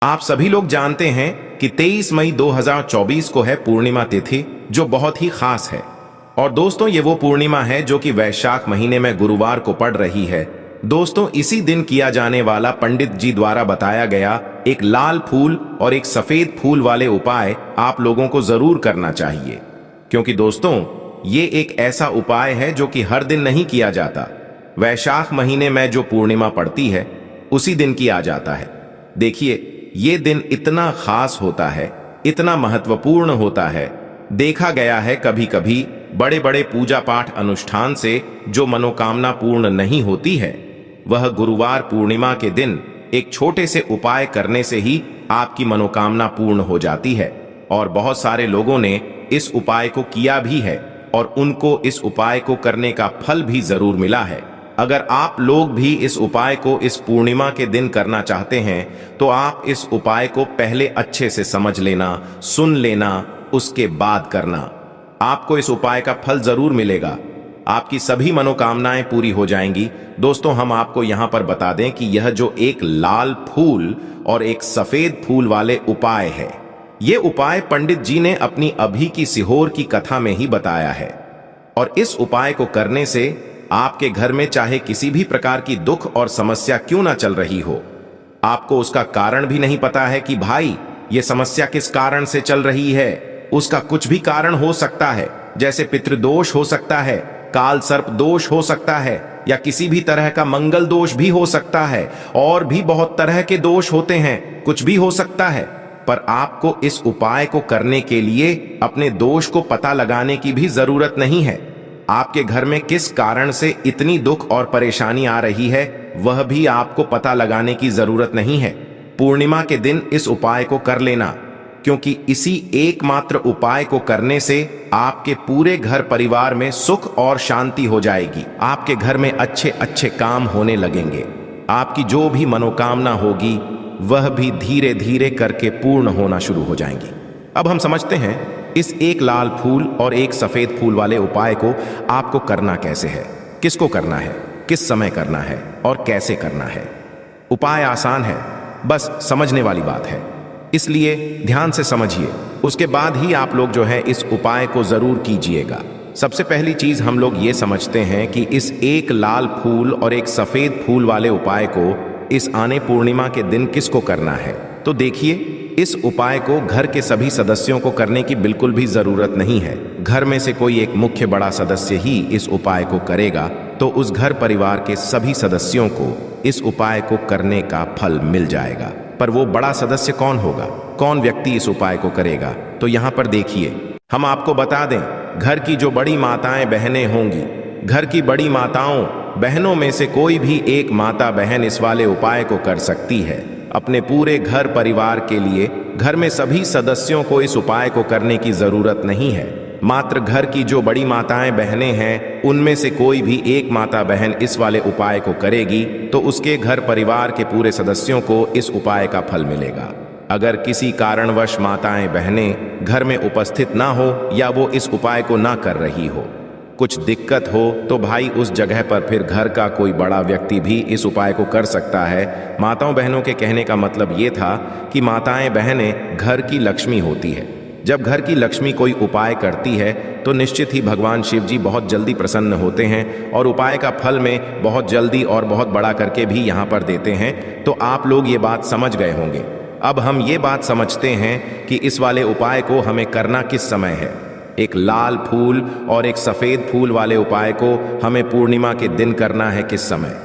आप सभी लोग जानते हैं कि 23 मई 2024 को है पूर्णिमा तिथि, जो बहुत ही खास है। और दोस्तों, ये वो पूर्णिमा है जो कि वैशाख महीने में गुरुवार को पड़ रही है। दोस्तों, इसी दिन किया जाने वाला पंडित जी द्वारा बताया गया एक लाल फूल और एक सफेद फूल वाले उपाय आप लोगों को जरूर करना चाहिए, क्योंकि दोस्तों ये एक ऐसा उपाय है जो कि हर दिन नहीं किया जाता। वैशाख महीने में जो पूर्णिमा पड़ती है उसी दिन किया जाता है। देखिए, ये दिन इतना खास होता है, इतना महत्वपूर्ण होता है। देखा गया है कभी कभी बड़े बड़े पूजा पाठ अनुष्ठान से जो मनोकामना पूर्ण नहीं होती है, वह गुरुवार पूर्णिमा के दिन एक छोटे से उपाय करने से ही आपकी मनोकामना पूर्ण हो जाती है। और बहुत सारे लोगों ने इस उपाय को किया भी है और उनको इस उपाय को करने का फल भी जरूर मिला है। अगर आप लोग भी इस उपाय को इस पूर्णिमा के दिन करना चाहते हैं तो आप इस उपाय को पहले अच्छे से समझ लेना, सुन लेना, उसके बाद करना। आपको इस उपाय का फल जरूर मिलेगा, आपकी सभी मनोकामनाएं पूरी हो जाएंगी। दोस्तों, हम आपको यहां पर बता दें कि यह जो एक लाल फूल और एक सफेद फूल वाले उपाय है, यह उपाय पंडित जी ने अपनी अभी की सिहोर की कथा में ही बताया है। और इस उपाय को करने से आपके घर में चाहे किसी भी प्रकार की दुख और समस्या क्यों ना चल रही हो, आपको उसका कारण भी नहीं पता है कि भाई ये समस्या किस कारण से चल रही है। उसका कुछ भी कारण हो सकता है, जैसे पितृदोष हो सकता है, काल सर्प दोष हो सकता है, या किसी भी तरह का मंगल दोष भी हो सकता है। और भी बहुत तरह के दोष होते हैं, कुछ भी हो सकता है। पर आपको इस उपाय को करने के लिए अपने दोष को पता लगाने की भी जरूरत नहीं है। आपके घर में किस कारण से इतनी दुख और परेशानी आ रही है, वह भी आपको पता लगाने की जरूरत नहीं है। पूर्णिमा के दिन इस उपाय को कर लेना, क्योंकि इसी एकमात्र उपाय को करने से आपके पूरे घर परिवार में सुख और शांति हो जाएगी। आपके घर में अच्छे अच्छे काम होने लगेंगे। आपकी जो भी मनोकामना होगी वह भी धीरे धीरे करके पूर्ण होना शुरू हो जाएंगी। अब हम समझते हैं इस एक लाल फूल और एक सफेद फूल वाले उपाय को आपको करना कैसे है, किसको करना है, किस समय करना है और कैसे करना है। उपाय आसान है, बस समझने वाली बात है, इसलिए ध्यान से समझिए। उसके बाद ही आप लोग जो है इस उपाय को जरूर कीजिएगा। सबसे पहली चीज हम लोग ये समझते हैं कि इस एक लाल फूल और एक सफेद फूल वाले उपाय को इस आने पूर्णिमा के दिन किसको करना है। तो देखिए, इस उपाय को घर के सभी सदस्यों को करने की बिल्कुल भी जरूरत नहीं है। घर में से कोई एक मुख्य बड़ा सदस्य ही इस उपाय को करेगा तो उस घर परिवार के सभी सदस्यों को इस उपाय को करने का फल मिल जाएगा। पर वो बड़ा सदस्य कौन होगा, कौन व्यक्ति इस उपाय को करेगा, तो यहाँ पर देखिए, हम आपको बता दें, घर की जो बड़ी माताएं बहनें होंगी, घर की बड़ी माताओं बहनों में से कोई भी एक माता बहन इस वाले उपाय को कर सकती है। अपने पूरे घर परिवार के लिए घर में सभी सदस्यों को इस उपाय को करने की जरूरत नहीं है। मात्र घर की जो बड़ी माताएं बहनें हैं, उनमें से कोई भी एक माता बहन इस वाले उपाय को करेगी तो उसके घर परिवार के पूरे सदस्यों को इस उपाय का फल मिलेगा। अगर किसी कारणवश माताएं बहनें घर में उपस्थित ना हो या वो इस उपाय को ना कर रही हो, कुछ दिक्कत हो, तो भाई उस जगह पर फिर घर का कोई बड़ा व्यक्ति भी इस उपाय को कर सकता है। माताओं बहनों के कहने का मतलब ये था कि माताएं बहनें घर की लक्ष्मी होती है। जब घर की लक्ष्मी कोई उपाय करती है तो निश्चित ही भगवान शिव जी बहुत जल्दी प्रसन्न होते हैं और उपाय का फल में बहुत जल्दी और बहुत बड़ा करके भी यहाँ पर देते हैं। तो आप लोग ये बात समझ गए होंगे। अब हम ये बात समझते हैं कि इस वाले उपाय को हमें करना किस समय है। एक लाल फूल और एक सफेद फूल वाले उपाय को हमें पूर्णिमा के दिन करना है किस समय।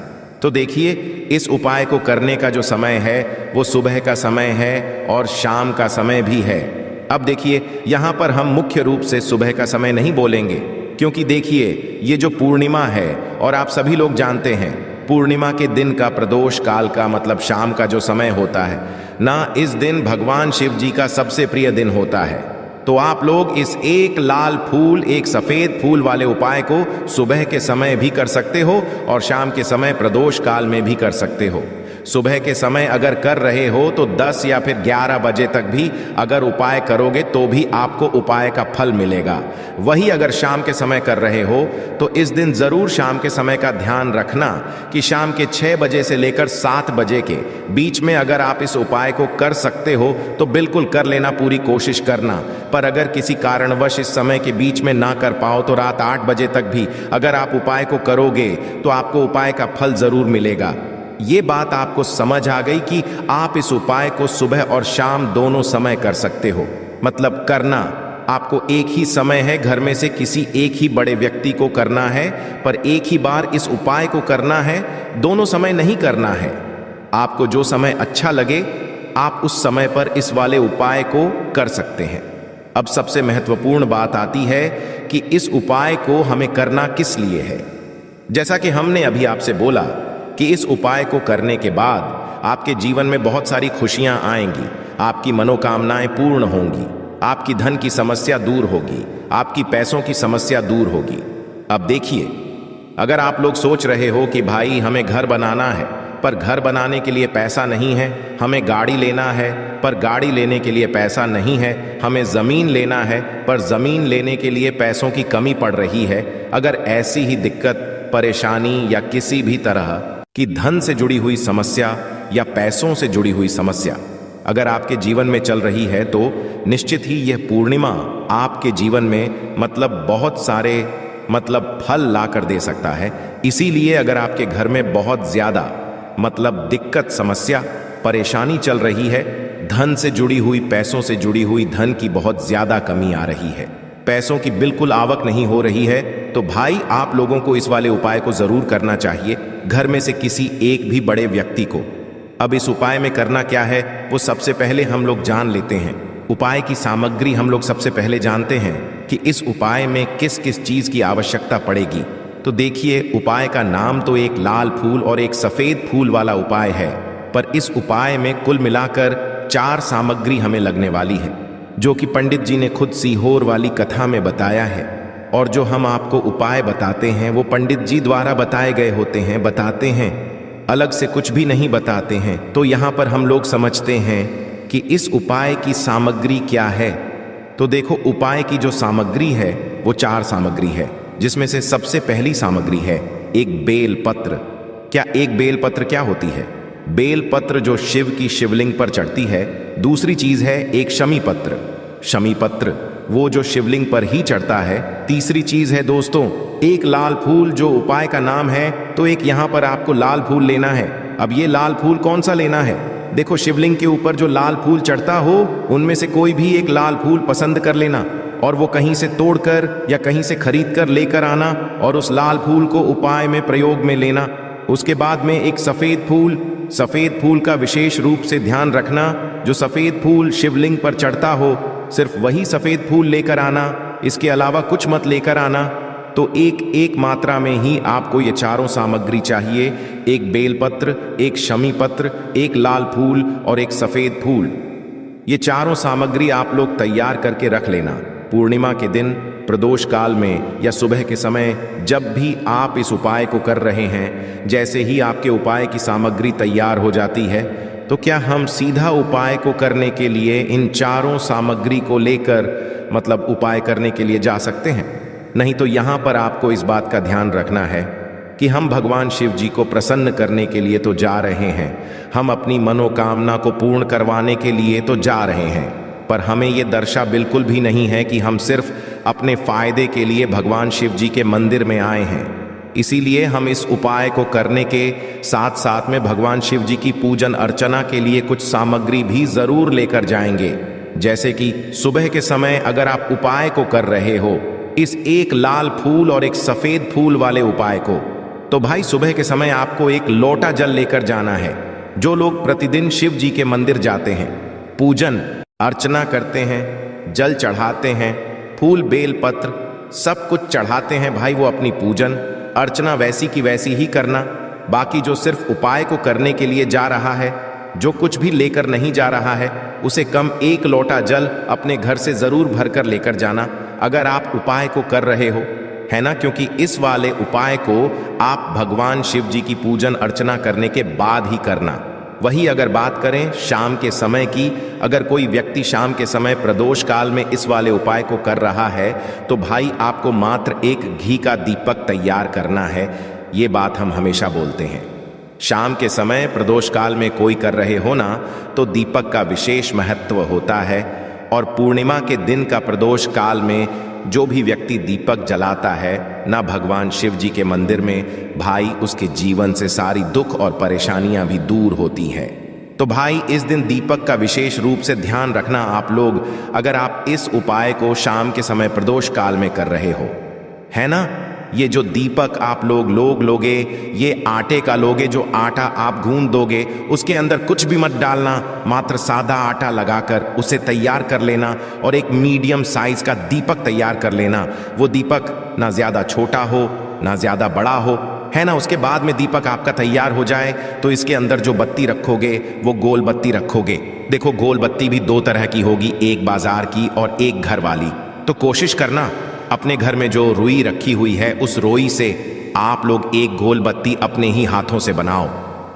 तो देखिए, इस उपाय को करने का जो समय है वो सुबह का समय है और शाम का समय भी है। अब देखिए, यहाँ पर हम मुख्य रूप से सुबह का समय नहीं बोलेंगे, क्योंकि देखिए ये जो पूर्णिमा है, और आप सभी लोग जानते हैं पूर्णिमा के दिन का प्रदोष काल का मतलब शाम का जो समय होता है ना, इस दिन भगवान शिव जी का सबसे प्रिय दिन होता है। तो आप लोग इस एक लाल फूल एक सफेद फूल वाले उपाय को सुबह के समय भी कर सकते हो और शाम के समय प्रदोष काल में भी कर सकते हो। सुबह के समय अगर कर रहे हो तो 10 या फिर 11 बजे तक भी अगर उपाय करोगे तो भी आपको उपाय का फल मिलेगा। वही अगर शाम के समय कर रहे हो तो इस दिन जरूर शाम के समय का ध्यान रखना कि शाम के 6 बजे से लेकर 7 बजे के बीच में अगर आप इस उपाय को कर सकते हो तो बिल्कुल कर लेना, पूरी कोशिश करना। पर अगर किसी कारणवश इस समय के बीच में ना कर पाओ तो रात 8 बजे तक भी अगर आप उपाय को करोगे तो आपको उपाय का फल जरूर मिलेगा। ये बात आपको समझ आ गई कि आप इस उपाय को सुबह और शाम दोनों समय कर सकते हो। मतलब करना आपको एक ही समय है, घर में से किसी एक ही बड़े व्यक्ति को करना है, पर एक ही बार इस उपाय को करना है, दोनों समय नहीं करना है। आपको जो समय अच्छा लगे आप उस समय पर इस वाले उपाय को कर सकते हैं। अब सबसे महत्वपूर्ण बात आती है कि इस उपाय को हमें करना किस लिए है। जैसा कि हमने अभी आपसे बोला कि इस उपाय को करने के बाद आपके जीवन में बहुत सारी खुशियां आएंगी, आपकी मनोकामनाएं पूर्ण होंगी, आपकी धन की समस्या दूर होगी, आपकी पैसों की समस्या दूर होगी। अब देखिए, अगर आप लोग सोच रहे हो कि भाई हमें घर बनाना है पर घर बनाने के लिए पैसा नहीं है, हमें गाड़ी लेना है पर गाड़ी लेने के लिए पैसा नहीं है, हमें ज़मीन लेना है पर ज़मीन लेने के लिए पैसों की कमी पड़ रही है, अगर ऐसी ही दिक्कत, परेशानी या किसी भी तरह की धन से जुड़ी हुई समस्या या पैसों से जुड़ी हुई समस्या अगर आपके जीवन में चल रही है तो निश्चित ही यह पूर्णिमा आपके जीवन में बहुत सारे फल ला कर दे सकता है। इसीलिए अगर आपके घर में बहुत ज्यादा दिक्कत, समस्या, परेशानी चल रही है, धन से जुड़ी हुई, पैसों से जुड़ी हुई धन की बहुत ज्यादा कमी आ रही है, पैसों की बिल्कुल आवक नहीं हो रही है, तो भाई आप लोगों को इस वाले उपाय को जरूर करना चाहिए, घर में से किसी एक भी बड़े व्यक्ति को। अब इस उपाय में करना क्या है वो सबसे पहले हम लोग जान लेते हैं। उपाय की सामग्री हम लोग सबसे पहले जानते हैं कि इस उपाय में किस किस चीज की आवश्यकता पड़ेगी। तो देखिए, उपाय का नाम तो एक लाल फूल और एक सफेद फूल वाला उपाय है, पर इस उपाय में कुल मिलाकर 4 सामग्री हमें लगने वाली है, जो कि पंडित जी ने खुद सीहोर वाली कथा में बताया है। और जो हम आपको उपाय बताते हैं वो पंडित जी द्वारा बताए गए होते हैं, बताते हैं, अलग से कुछ भी नहीं बताते हैं। तो यहाँ पर हम लोग समझते हैं कि इस उपाय की सामग्री क्या है। तो देखो, उपाय की जो सामग्री है वो 4 सामग्री है, जिसमें से सबसे पहली सामग्री है एक बेल पत्र। क्या एक बेल पत्र क्या होती है? बेल पत्र जो शिव की शिवलिंग पर चढ़ती है। दूसरी चीज है एक शमी पत्र। शमी पत्र वो जो शिवलिंग पर ही चढ़ता है। तीसरी चीज है दोस्तों एक लाल फूल, जो उपाय का नाम है। तो एक यहाँ पर आपको लाल फूल लेना है। अब ये लाल फूल कौन सा लेना है? देखो, शिवलिंग के ऊपर जो लाल फूल चढ़ता हो उनमें से कोई भी एक लाल फूल पसंद कर लेना और वो कहीं से तोड़कर या कहीं से खरीद कर लेकर आना और उस लाल फूल को उपाय में प्रयोग में लेना। उसके बाद में एक सफेद फूल का विशेष रूप से ध्यान रखना। जो सफेद फूल शिवलिंग पर चढ़ता हो सिर्फ वही सफेद फूल लेकर आना, इसके अलावा कुछ मत लेकर आना। तो एक मात्रा में ही आपको ये 4 सामग्री चाहिए, एक बेलपत्र, एक शमी पत्र, एक लाल फूल और एक सफेद फूल। ये 4 सामग्री आप लोग तैयार करके रख लेना। पूर्णिमा के दिन, प्रदोष काल में या सुबह के समय जब भी आप इस उपाय को कर रहे हैं, जैसे ही आपके उपाय की सामग्री तैयार हो जाती है तो क्या हम सीधा उपाय को करने के लिए इन 4 सामग्री को लेकर उपाय करने के लिए जा सकते हैं? नहीं, तो यहाँ पर आपको इस बात का ध्यान रखना है कि हम भगवान शिव जी को प्रसन्न करने के लिए तो जा रहे हैं, हम अपनी मनोकामना को पूर्ण करवाने के लिए तो जा रहे हैं, पर हमें ये दर्शा बिल्कुल भी नहीं है कि हम सिर्फ अपने फायदे के लिए भगवान शिव जी के मंदिर में आए हैं। इसीलिए हम इस उपाय को करने के साथ साथ में भगवान शिव जी की पूजन अर्चना के लिए कुछ सामग्री भी जरूर लेकर जाएंगे। जैसे कि सुबह के समय अगर आप उपाय को कर रहे हो, इस एक लाल फूल और एक सफेद फूल वाले उपाय को, तो भाई सुबह के समय आपको एक लोटा जल लेकर जाना है। जो लोग प्रतिदिन शिव जी के मंदिर जाते हैं, पूजन अर्चना करते हैं, जल चढ़ाते हैं, फूल बेल पत्र सब कुछ चढ़ाते हैं, भाई वो अपनी पूजन अर्चना वैसी की वैसी ही करना। बाकी जो सिर्फ उपाय को करने के लिए जा रहा है, जो कुछ भी लेकर नहीं जा रहा है, उसे कम 1 लोटा जल अपने घर से जरूर भरकर लेकर जाना अगर आप उपाय को कर रहे हो, है ना? क्योंकि इस वाले उपाय को आप भगवान शिव जी की पूजन अर्चना करने के बाद ही करना। वही अगर बात करें शाम के समय की, अगर कोई व्यक्ति शाम के समय प्रदोष काल में इस वाले उपाय को कर रहा है तो भाई आपको मात्र एक घी का दीपक तैयार करना है। ये बात हम हमेशा बोलते हैं। शाम के समय प्रदोष काल में कोई कर रहे हो ना तो दीपक का विशेष महत्व होता है। और पूर्णिमा के दिन का प्रदोष काल में जो भी व्यक्ति दीपक जलाता है ना भगवान शिव जी के मंदिर में, भाई उसके जीवन से सारी दुख और परेशानियां भी दूर होती हैं। तो भाई इस दिन दीपक का विशेष रूप से ध्यान रखना आप लोग, अगर आप इस उपाय को शाम के समय प्रदोष काल में कर रहे हो, है ना। ये जो दीपक आप लोगे, ये आटे का लोगे, जो आटा आप गूंद दोगे उसके अंदर कुछ भी मत डालना, मात्र सादा आटा लगाकर उसे तैयार कर लेना और एक मीडियम साइज का दीपक तैयार कर लेना। वो दीपक ना ज्यादा छोटा हो ना ज्यादा बड़ा हो, है ना। उसके बाद में दीपक आपका तैयार हो जाए तो इसके अंदर जो बत्ती रखोगे वो गोल बत्ती रखोगे। देखो गोल बत्ती भी दो तरह की होगी, एक बाजार की और एक घर वाली। तो कोशिश करना अपने घर में जो रुई रखी हुई है उस रुई से आप लोग एक गोल बत्ती अपने ही हाथों से बनाओ।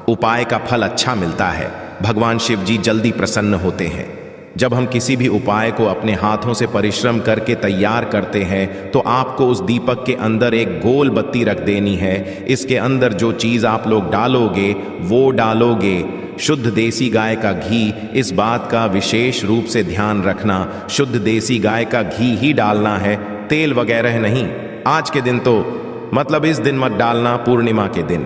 उपाय का फल अच्छा मिलता है, भगवान शिव जी जल्दी प्रसन्न होते हैं। जब हम किसी भी उपाय को अपने हाथों से परिश्रम करके तैयार करते हैं तो आपको उस दीपक के अंदर एक गोल बत्ती रख देनी है। इसके अंदर जो चीज़ आप लोग डालोगे वो डालोगे शुद्ध देसी गाय का घी। इस बात का विशेष रूप से ध्यान रखना, शुद्ध देसी गाय का घी ही डालना है, तेल वगैरह नहीं। आज के दिन तो मतलब इस दिन मत डालना, पूर्णिमा के दिन,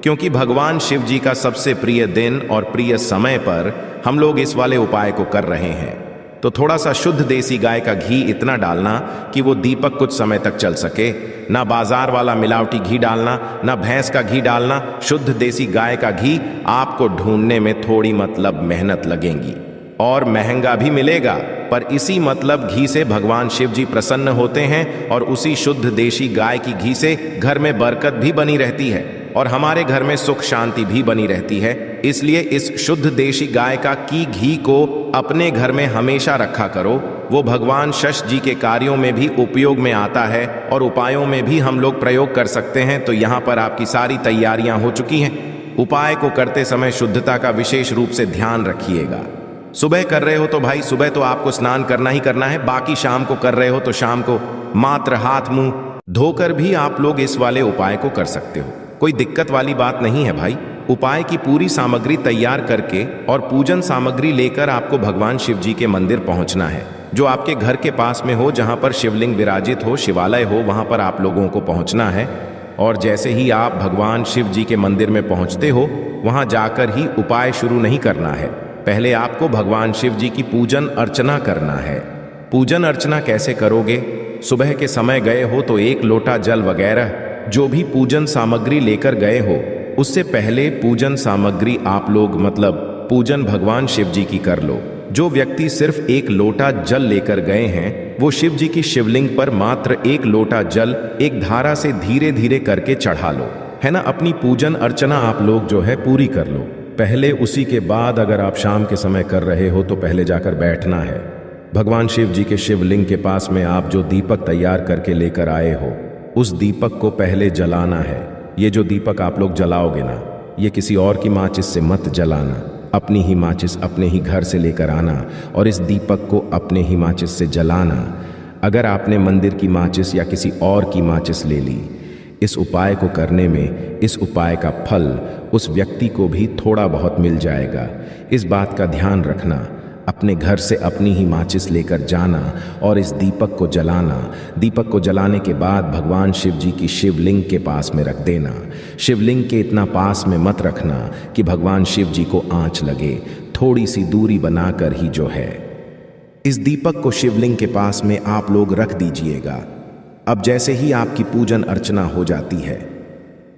क्योंकि भगवान शिव जी का सबसे प्रिय दिन और प्रिय समय पर हम लोग इस वाले उपाय को कर रहे हैं। तो थोड़ा सा शुद्ध देसी गाय का घी इतना डालना कि वो दीपक कुछ समय तक चल सके। ना बाजार वाला मिलावटी घी डालना, ना भैंस का घी डालना, शुद्ध देसी गाय का घी। आपको ढूंढने में थोड़ी मतलब मेहनत लगेगी और महंगा भी मिलेगा, पर इसी मतलब घी से भगवान शिव जी प्रसन्न होते हैं और उसी शुद्ध देसी गाय की घी से घर में बरकत भी बनी रहती है और हमारे घर में सुख शांति भी बनी रहती है। इसलिए इस शुद्ध देसी गाय का घी को अपने घर में हमेशा रखा करो। वो भगवान शश जी के कार्यों में भी उपयोग में आता है और उपायों में भी हम लोग प्रयोग कर सकते हैं। तो यहाँ पर आपकी सारी तैयारियां हो चुकी हैं। उपाय को करते समय शुद्धता का विशेष रूप से ध्यान रखिएगा। सुबह कर रहे हो तो भाई सुबह तो आपको स्नान करना ही करना है, बाकी शाम को कर रहे हो तो शाम को मात्र हाथ मुंह धोकर भी आप लोग इस वाले उपाय को कर सकते हो। कोई दिक्कत वाली बात नहीं है भाई। उपाय की पूरी सामग्री तैयार करके और पूजन सामग्री लेकर आपको भगवान शिव जी के मंदिर पहुंचना है, जो आपके घर के पास में हो, जहां पर शिवलिंग विराजित हो, शिवालय हो, वहां पर आप लोगों को पहुंचना है। और जैसे ही आप भगवान शिव जी के मंदिर में पहुंचते हो, वहां जाकर ही उपाय शुरू नहीं करना है। पहले आपको भगवान शिव जी की पूजन अर्चना करना है। पूजन अर्चना कैसे करोगे? सुबह के समय गए हो तो एक लोटा जल वगैरह जो भी पूजन सामग्री लेकर गए हो, उससे पहले पूजन सामग्री आप लोग मतलब पूजन भगवान शिव जी की कर लो। जो व्यक्ति सिर्फ एक लोटा जल लेकर गए हैं वो शिव जी की शिवलिंग पर मात्र एक लोटा जल एक धारा से धीरे धीरे करके चढ़ा लो, है ना। अपनी पूजन अर्चना आप लोग जो है पूरी कर लो पहले। उसी के बाद अगर आप शाम के समय कर रहे हो तो पहले जाकर बैठना है। भगवान शिव जी के शिवलिंग के पास में आप जो दीपक तैयार करके लेकर आए हो उस दीपक को पहले जलाना है। ये जो दीपक आप लोग जलाओगे ना, ये किसी और की माचिस से मत जलाना, अपनी ही माचिस अपने ही घर से लेकर आना और इस दीपक को अपने ही माचिस से जलाना। अगर आपने मंदिर की माचिस या किसी और की माचिस ले ली, इस उपाय को करने में इस उपाय का फल उस व्यक्ति को भी थोड़ा बहुत मिल जाएगा। इस बात का ध्यान रखना। अपने घर से अपनी ही माचिस लेकर जाना और इस दीपक को जलाना। दीपक को जलाने के बाद भगवान शिव जी की शिवलिंग के पास में रख देना। शिवलिंग के इतना पास में मत रखना कि भगवान शिव जी को आंच लगे, थोड़ी सी दूरी बनाकर ही जो है इस दीपक को शिवलिंग के पास में आप लोग रख दीजिएगा। अब जैसे ही आपकी पूजन अर्चना हो जाती है,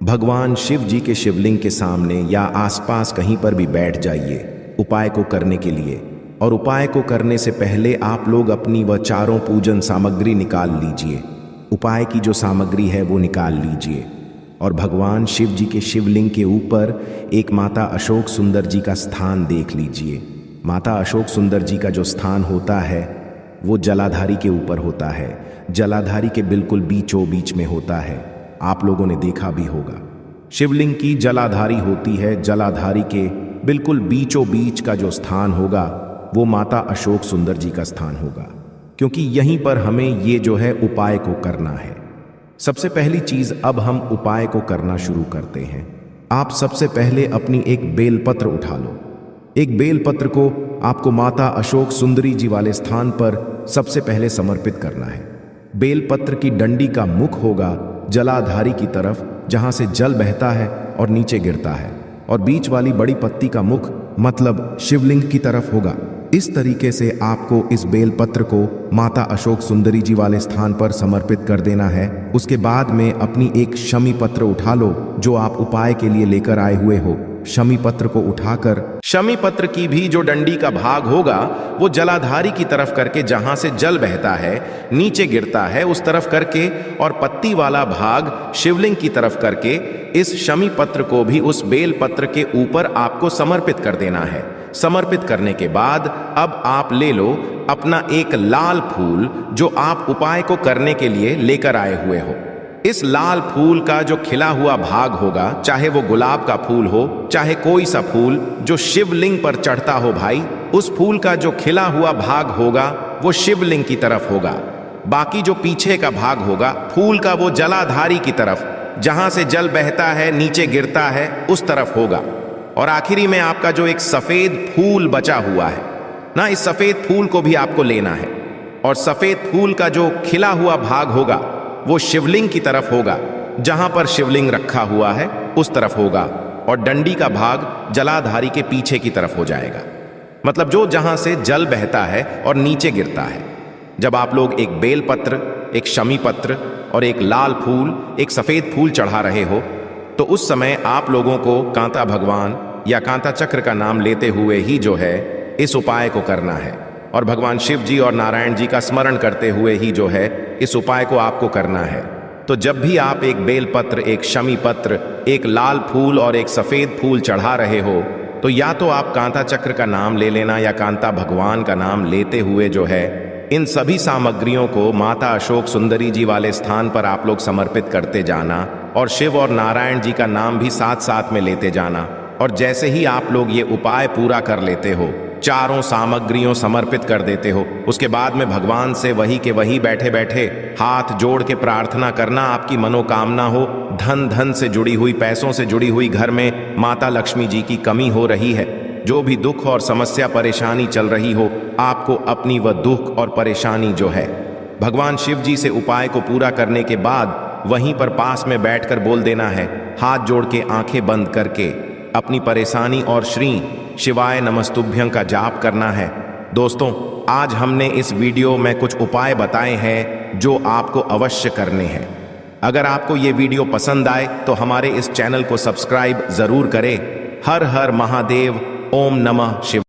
भगवान शिव जी के शिवलिंग के सामने या आसपास कहीं पर भी बैठ जाइए उपाय को करने के लिए। और उपाय को करने से पहले आप लोग अपनी वह चारों पूजन सामग्री निकाल लीजिए। उपाय की जो सामग्री है वो निकाल लीजिए और भगवान शिव जी के शिवलिंग के ऊपर एक माता अशोक सुंदर जी का स्थान देख लीजिए। माता अशोक सुंदर जी का जो स्थान होता है वो जलाधारी के ऊपर होता है। जलाधारी के बिल्कुल बीचों बीच में होता है। आप लोगों ने देखा भी होगा शिवलिंग की जलाधारी होती है। जलाधारी के बिल्कुल बीचों बीच का जो स्थान होगा वो माता अशोक सुंदर जी का स्थान होगा, क्योंकि यहीं पर हमें ये जो है उपाय को करना है। सबसे पहली चीज अब हम उपाय को करना शुरू करते हैं। आप सबसे पहले अपनी एक बेलपत्र उठा लो। एक बेलपत्र को आपको माता अशोक सुंदरी जी वाले स्थान पर सबसे पहले समर्पित करना है। बेलपत्र की डंडी का मुख होगा जलाधारी की तरफ, जहां से जल बहता है और नीचे गिरता है, और बीच वाली बड़ी पत्ती का मुख मतलब शिवलिंग की तरफ होगा। इस तरीके से आपको इस बेलपत्र को माता अशोक सुंदरी जी वाले स्थान पर समर्पित कर देना है। उसके बाद में अपनी एक शमी पत्र उठा लो जो आप उपाय के लिए लेकर आए हुए हो। शमी पत्र को उठाकर शमी पत्र की भी जो डंडी का भाग होगा वो जलाधारी की तरफ करके, जहां से जल बहता है नीचे गिरता है उस तरफ करके, और पत्ती वाला भाग शिवलिंग की तरफ करके इस शमी पत्र को भी उस बेल पत्र के ऊपर आपको समर्पित कर देना है। समर्पित करने के बाद अब आप ले लो अपना एक लाल फूल जो आप उपाय को करने के लिए लेकर आए हुए हो। इस लाल फूल का जो खिला हुआ भाग होगा, चाहे वो गुलाब का फूल हो चाहे कोई सा फूल जो शिवलिंग पर चढ़ता हो भाई, उस फूल का जो खिला हुआ भाग होगा वो शिवलिंग की तरफ होगा। बाकी जो पीछे का भाग होगा फूल का वो जलाधारी की तरफ, जहां से जल बहता है नीचे गिरता है उस तरफ होगा। और आखिरी में आपका जो एक सफेद फूल बचा हुआ है ना, इस सफेद फूल को भी आपको लेना है, और सफेद फूल का जो खिला हुआ भाग होगा वो शिवलिंग की तरफ होगा, जहां पर शिवलिंग रखा हुआ है उस तरफ होगा, और डंडी का भाग जलाधारी के पीछे की तरफ हो जाएगा, मतलब जो जहां से जल बहता है और नीचे गिरता है। जब आप लोग एक बेलपत्र, एक शमी पत्र और एक लाल फूल, एक सफेद फूल चढ़ा रहे हो, तो उस समय आप लोगों को कांता भगवान या कांता चक्र का नाम लेते हुए ही जो है इस उपाय को करना है, और भगवान शिव जी और नारायण जी का स्मरण करते हुए ही जो है इस उपाय को आपको करना है। तो जब भी आप एक बेलपत्र, एक शमी पत्र, एक लाल फूल और एक सफेद फूल चढ़ा रहे हो, तो या तो आप कांता चक्र का नाम ले लेना या कांता भगवान का नाम लेते हुए जो है इन सभी सामग्रियों को माता अशोक सुंदरी जी वाले स्थान पर आप लोग समर्पित करते जाना, और शिव और नारायण जी का नाम भी साथ साथ में लेते जाना। और जैसे ही आप लोग ये उपाय पूरा कर लेते हो, चारों सामग्रियों समर्पित कर देते हो, उसके बाद में भगवान से वही के वही बैठे बैठे हाथ जोड़ के प्रार्थना करना, आपकी मनोकामना हो, धन से जुड़ी हुई, पैसों से जुड़ी हुई, घर में माता लक्ष्मी जी की कमी हो रही है, जो भी दुख और समस्या परेशानी चल रही हो, आपको अपनी वह दुख और परेशानी जो है भगवान शिव जी से उपाय को पूरा करने के बाद वहीं पर पास में बैठकर बोल देना है, हाथ जोड़ के आंखें बंद करके अपनी परेशानी और श्री शिवाय नमस्तुभ्यं का जाप करना है। दोस्तों, आज हमने इस वीडियो में कुछ उपाय बताए हैं जो आपको अवश्य करने हैं। अगर आपको ये वीडियो पसंद आए तो हमारे इस चैनल को सब्सक्राइब जरूर करें। हर हर महादेव, ओम नमः शिवाय।